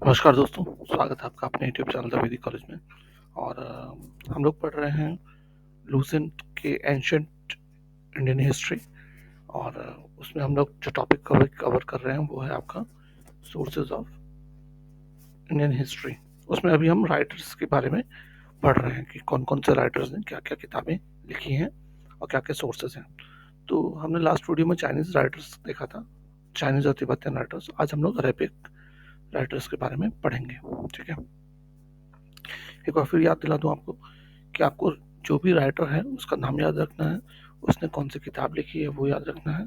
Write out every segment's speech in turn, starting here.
नमस्कार दोस्तों, स्वागत है आपका अपने यूट्यूब चैनल द वैदिक कॉलेज में। और हम लोग पढ़ रहे हैं लूसेंट के एंशंट इंडियन हिस्ट्री। और उसमें हम लोग जो टॉपिक कवर कर रहे हैं वो है आपका सोर्सेज ऑफ इंडियन हिस्ट्री। उसमें अभी हम राइटर्स के बारे में पढ़ रहे हैं कि कौन कौन से राइटर्स ने क्या क्या किताबें लिखी हैं और क्या क्या सोर्सेज हैं। तो हमने लास्ट वीडियो में चाइनीज़ राइटर्स देखा था, चाइनीज़ और तिब्बतियन राइटर्स। आज हम लोग अरेबिक राइटर्स के बारे में पढ़ेंगे। ठीक है, एक बार फिर याद दिला दूं आपको कि आपको जो भी राइटर है उसका नाम याद रखना है, उसने कौन सी किताब लिखी है वो याद रखना है,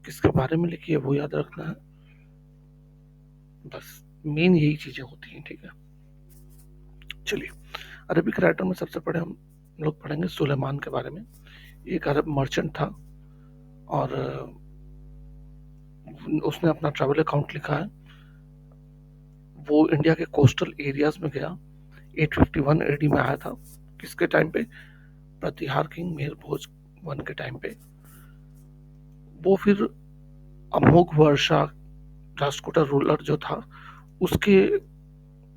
किसके बारे में लिखी है वो याद रखना है। बस मेन यही चीजें होती हैं। ठीक है, चलिए अरबिक राइटर में सबसे पहले हम लोग पढ़ेंगे सुलेमान के बारे में। एक अरब मर्चेंट था और उसने अपना ट्रैवल अकाउंट लिखा है। वो इंडिया के कोस्टल एरियाज में गया, 851 एडी में आया था। किसके टाइम पे? प्रतिहार किंग मेहर भोज वन के टाइम पे। वो फिर अमोघ वर्षा राष्ट्रकूटा रूलर जो था उसके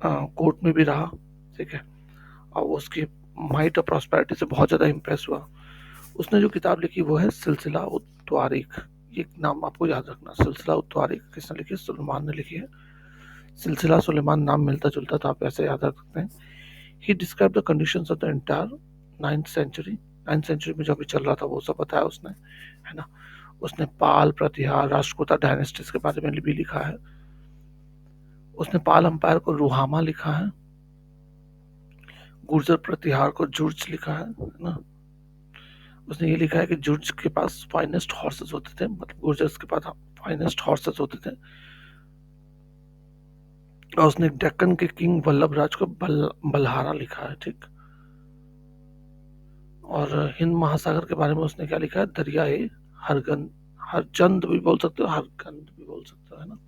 कोर्ट में भी रहा। ठीक है, और उसकी माइट और प्रॉस्पेरिटी से बहुत ज़्यादा इम्प्रेस हुआ। उसने जो किताब लिखी वो है सिलसिला उत तारीख। ये नाम आपको याद रखना, सिलसिला उत तारीख किसने लिखी है? सुलेमान ने लिखी है। सिलसिला सुलेमान नाम मिलता जुलता था, आप ऐसे याद रख सकते हैं। He describe the conditions of the entire 9th century. 9th century में जो भी चल रहा था वो सब बताया उसने, है ना। उसने पाल, प्रतिहार, राष्ट्रकूटा डायनेस्टीज के बारे में भी लिखा है। उसने पाल अंपायर को रुहामा लिखा है, गुर्जर प्रतिहार को जुर्ज लिखा है ना। उसने ये लिखा है कि जुर्ज के पास फाइनेस्ट हॉर्सेस होते थे, मतलब गुर्जर्स के पास फाइनेस्ट हॉर्सेस होते थे। और उसने डेक्कन के किंग वल्लभ राज को बलहारा लिखा है। ठीक, और हिंद महासागर के बारे में उसने क्या लिखा है? दरियाए हरगंद, हरचंद भी बोल सकते हो, हरगंद भी बोल सकते हो, है ना।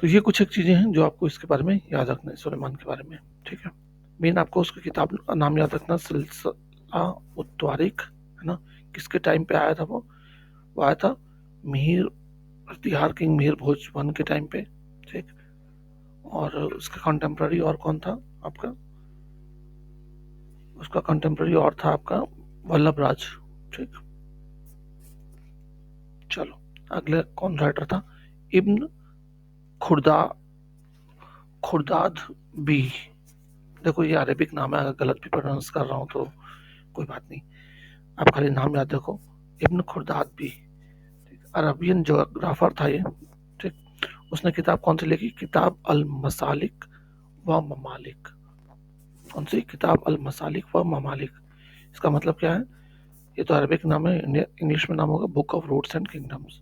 तो ये कुछ एक चीजें हैं जो आपको इसके बारे में याद रखना है, सुलेमान के बारे में। ठीक है, मेन आपको उसकी किताब का नाम याद रखना, सिलसिला उत तारीख, है ना। किसके टाइम पे आया था वो आया था मिहिर प्रतिहार किंग मिहिर भोज वन के टाइम पे। ठीक, और उसका कंटेम्प्ररी और कौन था आपका? उसका कंटेम्प्ररी और था आपका वल्लभ राज। ठीक, चलो अगले कौन राइटर था? इब्न खुर्दा खुर्दाद बी। देखो ये अरेबिक नाम है, अगर गलत भी प्रोनाउंस कर रहा हूँ तो कोई बात नहीं, आप खाली नाम याद रखो, इब्न खुर्दाद बी। अरबियन जोग्राफर था ये। ठीक, उसने किताब कौन सी लिखी? किताब अल मसालिक व ममालिक। कौन सी किताब? अल मसालिक व ममालिक। इसका मतलब क्या है? ये तो अरबिक नाम है, इंग्लिश में नाम होगा book of roots and kingdoms.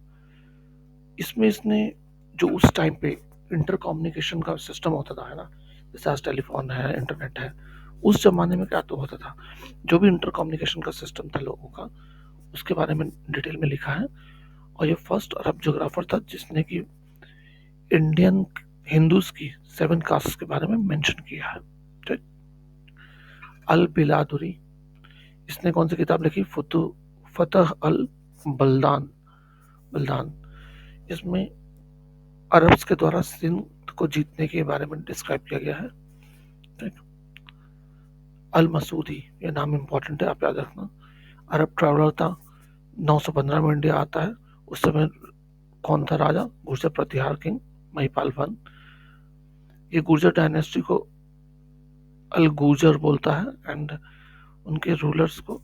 इसमें इसने जो उस टाइम पे इंटर कम्युनिकेशन का सिस्टम होता था, है ना, जैसे आज टेलीफोन है, इंटरनेट है, उस जमाने में क्या तो होता था, जो भी इंटर कम्युनिकेशन का सिस्टम था लोगों का, उसके बारे में डिटेल में लिखा है। और ये फर्स्ट अरब जोग्राफर था जिसने कि इंडियन हिंदूज की 7 कास्ट के बारे में मेंशन किया है। ठीक, अल बिलादुरी। इसने कौन सी किताब लिखी? फतह अल बल्दान बल्दान। इसमें अरब्स के द्वारा सिंध को जीतने के बारे में डिस्क्राइब किया गया है। ठीक, अल मसूदी, ये नाम इंपॉर्टेंट है, आप याद रखना। अरब ट्रैवलर था, 915 में इंडिया आता है। उस समय कौन था राजा? गुर्जर प्रतिहार किंग महिपाल वन। ये गुर्जर डायनेस्टी को अल गुर्जर बोलता है एंड उनके रूलर्स को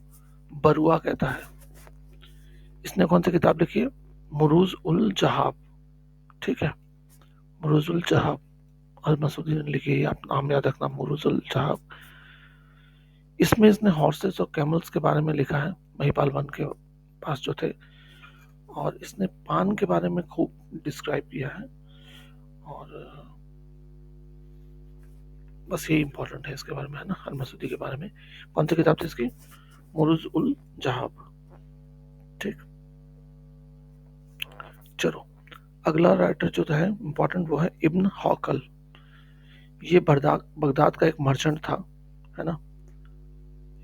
बरुआ कहता है। इसने कौन सी किताब लिखी है? मुरूज उल जहाब। ठीक है, मुरूज उल जहाब अल मसूदी ने लिखी है, आप नाम याद रखना, मुरूज उल जहाब। इसमें इसने हॉर्सेस और कैमल्स के बारे में लिखा है, महिपाल वन के पास जो थे। और इसने पान के बारे में खूब डिस्क्राइब किया है। और बस ये इंपॉर्टेंट है इसके बारे में, है ना, अल मसूदी के बारे में। कौन सी किताब थी इसकी? मुरूज उल जहाब। ठीक, चलो अगला राइटर जो है इंपॉर्टेंट वो है इब्न हौकल। ये बगदाद का एक मर्चेंट था, है ना।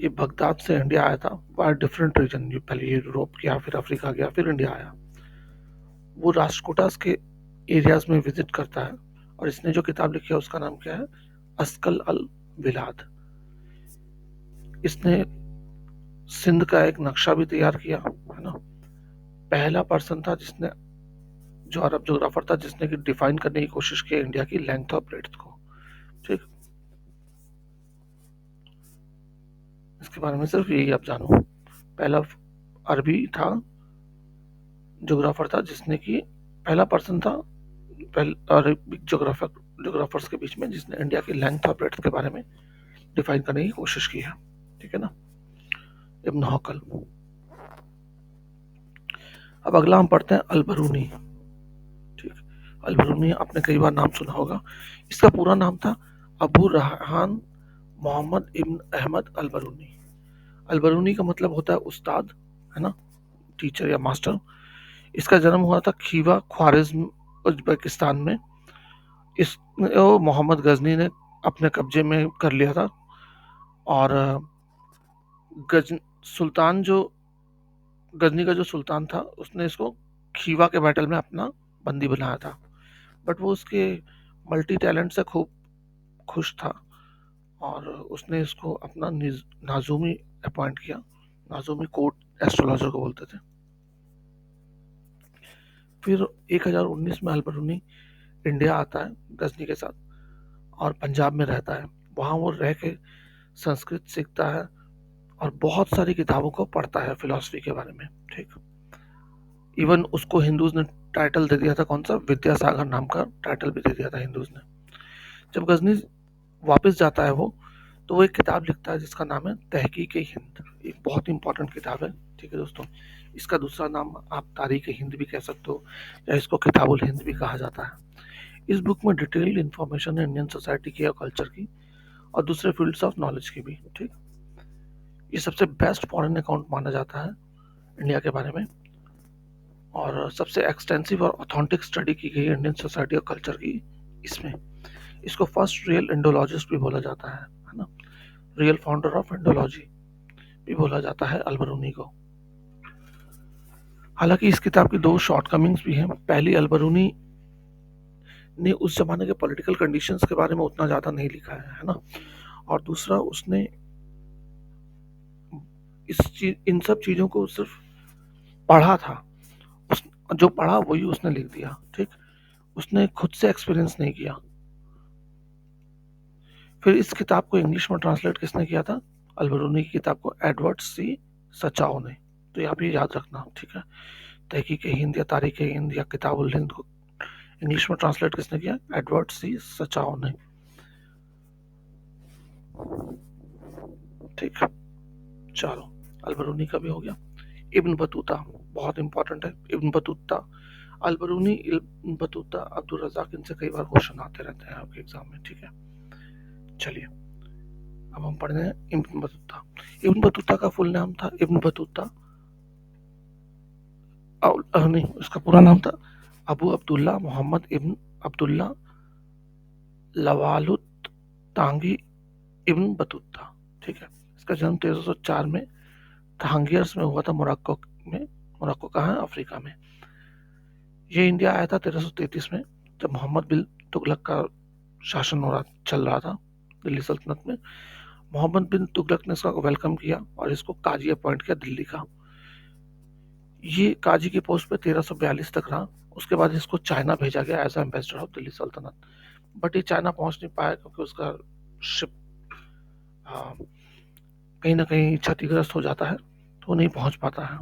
ये बगदाद से इंडिया आया था, बाय डिफरेंट रीजन। ये पहले यूरोप गया, फिर अफ्रीका गया, फिर इंडिया आया। वो राष्ट्रकूटास के एरियाज में विजिट करता है, और इसने जो किताब लिखी है उसका नाम क्या है? अस्कल अल बिलाद। इसने सिंध का एक नक्शा भी तैयार किया, है ना। पहला पर्सन था जिसने, जो अरब जोग्राफर था, जिसने कि डिफाइन करने की कोशिश की इंडिया की लेंथ और ब्रेड्थ को। ठीक, इसके बारे में सिर्फ यही आप जानो। पहला अरबी था, जोग्राफर था, जिसने कि पहला पर्सन था अरबिक जोग्राफर्स के बीच में जिसने इंडिया की लेंथ और ब्रेड्थ के बारे में डिफाइन करने की कोशिश की है। ठीक है ना, इब्न हौकल। अब अगला हम पढ़ते हैं अल-बरूनी। ठीक, अल-बरूनी आपने कई बार नाम सुना होगा। इसका पूरा नाम था अबू रहान मोहम्मद इब्न अहमद अल-बरूनी। अल-बरूनी का मतलब होता है उस्ताद, है ना, टीचर या मास्टर। इसका जन्म हुआ था खीवा, ख्वारिज्म, उज्बेकिस्तान में। इस मोहम्मद गजनी ने अपने कब्जे में कर लिया था। और गज सुल्तान जो गजनी का जो सुल्तान था उसने इसको खीवा के बैटल में अपना बंदी बनाया था। बट वो उसके मल्टी टैलेंट से खूब खुश था और उसने इसको अपना नाजुमी अपॉइंट किया। नाजुमी कोर्ट एस्ट्रोलॉजर को बोलते थे। फिर 1019 में अल-बरूनी इंडिया आता है गजनी के साथ और पंजाब में रहता है। वहाँ वो रह के संस्कृत सीखता है और बहुत सारी किताबों को पढ़ता है फिलॉसफी के बारे में। ठीक, इवन उसको हिंदूज ने टाइटल दे दिया था, कौन सा, विद्यासागर नाम का टाइटल भी दे दिया था हिंदूज ने। जब गजनी वापस जाता है वो, तो वो एक किताब लिखता है जिसका नाम है तहकीक हिंद। एक बहुत इंपॉर्टेंट किताब है। ठीक है दोस्तों, इसका दूसरा नाम आप तारीख हिंद भी कह सकते हो या इसको किताबुल हिंद भी कहा जाता है। इस बुक में डिटेल्ड इंफॉर्मेशन है इंडियन सोसाइटी की और कल्चर की और दूसरे फील्ड्स ऑफ नॉलेज की भी। ठीक, ये सबसे बेस्ट फॉरेन अकाउंट माना जाता है इंडिया के बारे में और सबसे एक्सटेंसिव और ऑथेंटिक स्टडी की गई है इंडियन सोसाइटी और कल्चर की इसमें। इसको फर्स्ट रियल इंडोलॉजिस्ट भी बोला जाता है ना, रियल फाउंडर ऑफ इंडोलॉजी भी बोला जाता है अल-बरूनी को। हालांकि इस किताब की दो शॉर्टकमिंग्स भी हैं। पहली, अल-बरूनी ने उस जमाने के पॉलिटिकल कंडीशंस के बारे में उतना ज़्यादा नहीं लिखा है ना। और दूसरा, उसने इन सब चीज़ों को सिर्फ पढ़ा था। उस जो पढ़ा वही उसने लिख दिया। ठीक, उसने खुद से एक्सपीरियंस नहीं किया। फिर इस किताब को इंग्लिश में ट्रांसलेट किसने किया था? अल-बरूनी की किताब को एडवर्ड सी सचाओ ने। तो यहाँ पे याद रखना। ठीक है, तहकीक हिंद या तारीख हिंद या किताबुल हिंद को इंग्लिश में ट्रांसलेट किसने किया? एडवर्ड सी सचाओ ने। ठीक, चलो, अल-बरूनी का भी हो गया। इब्न बतूता बहुत इंपॉर्टेंट है। Ibn Battuta, Al-Biruni, Ibn Battuta, Abdul Razzaq, इनसे कई बार क्वेश्चन आते रहते हैं आपके एग्जाम में। ठीक है, चलिए अब हम पढ़ रहे हैं इब्न बतूता। इब्न बतूता का फुल नाम था इब्न बतूता, नहीं, उसका पूरा नाम था अबू अब्दुल्ला मोहम्मद इब्न अब्दुल्ला लवालुत तांगी इब्न बतूता। ठीक है, इसका जन्म 1304 में तहांगियर्स में हुआ था, मोरक्को में। मोरक्को कहाँ है? अफ्रीका में। ये इंडिया आया था 1333 में, जब मोहम्मद बिन तुगलक का शासन चल रहा था दिल्ली सल्तनत में। मोहम्मद बिन तुगलक ने इसका वेलकम किया और इसको काजी अपॉइंट किया दिल्ली का। ये काजी की पोस्ट पे 1342 तक रहा। उसके बाद इसको चाइना भेजा गया एज एम्बेसडर ऑफ दिल्ली सल्तनत। बट ये चाइना पहुंच नहीं पाया क्योंकि उसका शिप कहीं ना कहीं क्षतिग्रस्त हो जाता है, तो नहीं पहुंच पाता है।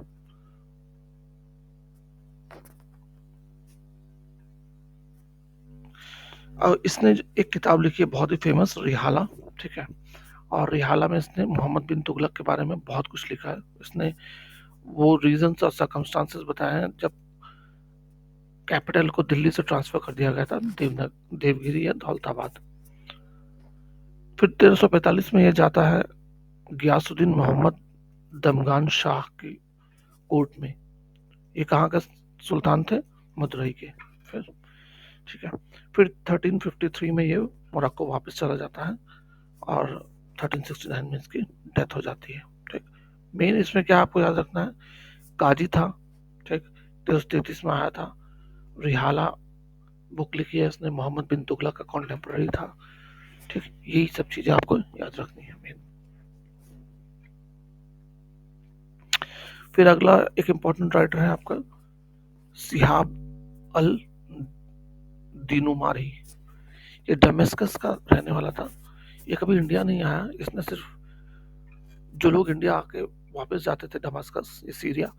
और इसने एक किताब लिखी है बहुत ही फेमस, रिहाला। ठीक है, और रिहाला में इसने मोहम्मद बिन तुगलक के बारे में बहुत कुछ लिखा है। इसने वो रीजंस और सर्कमस्टांसेस बताए हैं जब कैपिटल को दिल्ली से ट्रांसफर कर दिया गया था देवगिरी या दौलताबाद। फिर 1345 में यह जाता है गयासुद्दीन मोहम्मद दमगान शाह की कोर्ट में। ये कहाँ का सुल्तान थे? मदुरई के। फिर ठीक है, फिर 1353 में ये मोरक्को वापस चला जाता है और 1369 में इसकी डेथ हो जाती है। ठीक, मेन इसमें क्या आपको याद रखना है, काजी था। ठीक, 1333 में आया था, रिहाला बुक लिखी है इसने, मोहम्मद बिन तुगलक का कॉन्टेम्पररी था। ठीक, यही सब चीजें आपको याद रखनी है मेन। फिर अगला एक इम्पोर्टेंट राइटर है आपका शिहाब अल दीनुमारी। ये डमेस्कस का रहने वाला था। ये कभी इंडिया नहीं आया, इसने सिर्फ जो लोग इंडिया आके वापस जाते थे दमास्कस, ये सीरिया,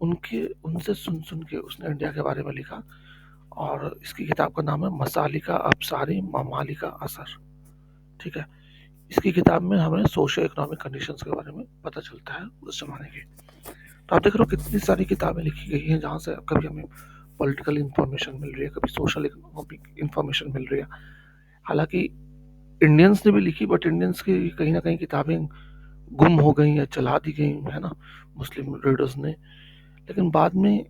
उनसे सुन सुन के उसने इंडिया के बारे में लिखा। और इसकी किताब का नाम है मसालिका अबसारी ममालिका असर। ठीक है, इसकी किताब में हमें सोशियो इकोनॉमिक कंडीशंस के बारे में पता चलता है उस जमाने के। तो आप देख रहे हो कितनी सारी किताबें लिखी गई हैं जहाँ से कभी हमें पॉलिटिकल इंफॉर्मेशन मिल रही है, कभी सोशल इकोनॉमिक इंफॉर्मेशन मिल रही है। हालांकि इंडियंस ने भी लिखी, बट इंडियंस की कहीं ना कहीं किताबें गुम हो गई या चला दी गई है ना मुस्लिम रीडर्स ने। लेकिन बाद में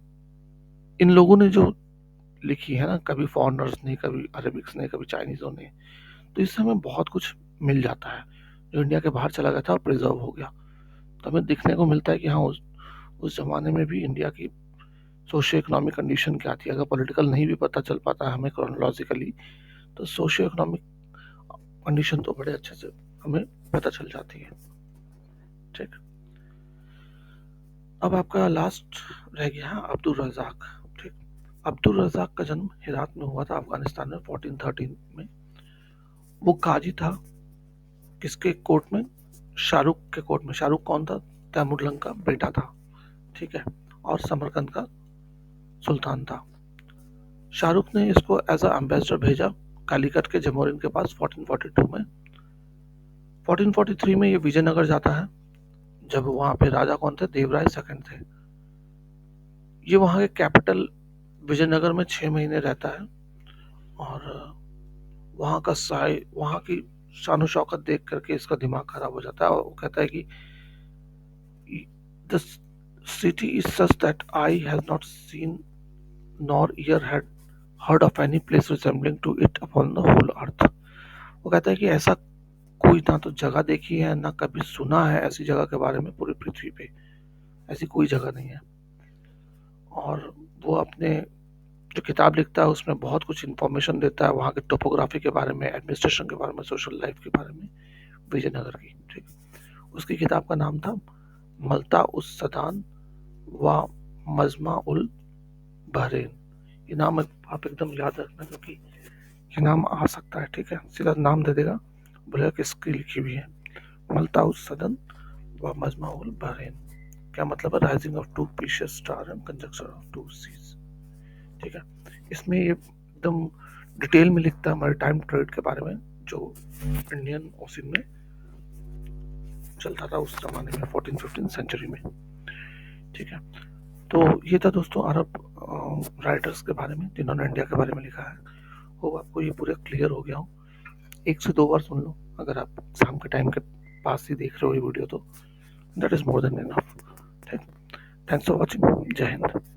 इन लोगों ने जो लिखी है ना, कभी फॉरनर्स ने, कभी अरेबिक्स ने, कभी चाइनीज़ों ने, तो इससे हमें बहुत कुछ मिल जाता है जो इंडिया के बाहर चला गया था और प्रिजर्व हो गया। तो हमें दिखने को मिलता है कि हाँ उस जमाने में भी इंडिया की सोशियो इकोनॉमिक कंडीशन क्या थी। अगर पॉलिटिकल नहीं भी पता चल पाता है हमें क्रोनोलॉजिकली, तो सोशियो इकोनॉमिक कंडीशन तो बड़े अच्छे से हमें पता चल जाती है। ठीक, अब आपका लास्ट रह गया है अब्दुल रज़ाक। ठीक, अब्दुल रज़ाक का जन्म हेरात में हुआ था अफगानिस्तान में 1413 में। वो काजी था किसके कोर्ट में? शाहरुख के कोर्ट में। शाहरुख कौन था? तैमुरलंग का बेटा था। ठीक है, और समरकंद का सुल्तान था। शाहरुख ने इसको एज अ एम्बेसडर भेजा कालीकट के जमोरिन के पास 1442 में। 1443 में ये विजयनगर जाता है, जब वहां पे राजा कौन थे? देवराय सेकंड थे। ये वहां के कैपिटल विजयनगर में 6 महीने रहता है और वहां की शान शौकत देख करके इसका दिमाग खराब हो जाता है और वो कहता है कि the city is such that I has not seen nor ear had heard of any place resembling to it upon the whole earth. वो कहता है कि ऐसा कोई ना तो जगह देखी है, ना कभी सुना है ऐसी जगह के बारे में पूरी पृथ्वी पे, ऐसी कोई जगह नहीं है। और वो अपने जो किताब लिखता है उसमें बहुत कुछ इन्फॉर्मेशन देता है वहाँ के टोपोग्राफी के बारे में, एडमिनिस्ट्रेशन के बारे में, सोशल लाइफ के बारे में विजयनगर की। ठीक, उसकी किताब का नाम था मल्ता उस सदान व मजमा उल बहरेन। ये नाम आप एकदम याद रखना क्योंकि ये नाम आ सकता है। ठीक है, सीधा नाम दे देगा, बोलेगा किसकी लिखी हुई है। मल्ता उस सदन व मजमा उल बहरेन, क्या मतलब है? Rising of two precious star and conjunction of two seas. ठीक है, इसमें ये एकदम डिटेल में लिखता है हमारे टाइम ट्रेड के बारे में जो इंडियन ओशन में चलता था उस जमाने में 14-15 सेंचुरी में। ठीक है, तो ये था दोस्तों अरब राइटर्स के बारे में जिन्होंने इंडिया के बारे में लिखा है। होप आपको ये पूरा क्लियर हो गया हो। 1 से 2 बार सुन लो, अगर आप शाम के टाइम के पास ही देख रहे हो ये वीडियो तो that is more than enough. Thanks for watching. जय हिंद।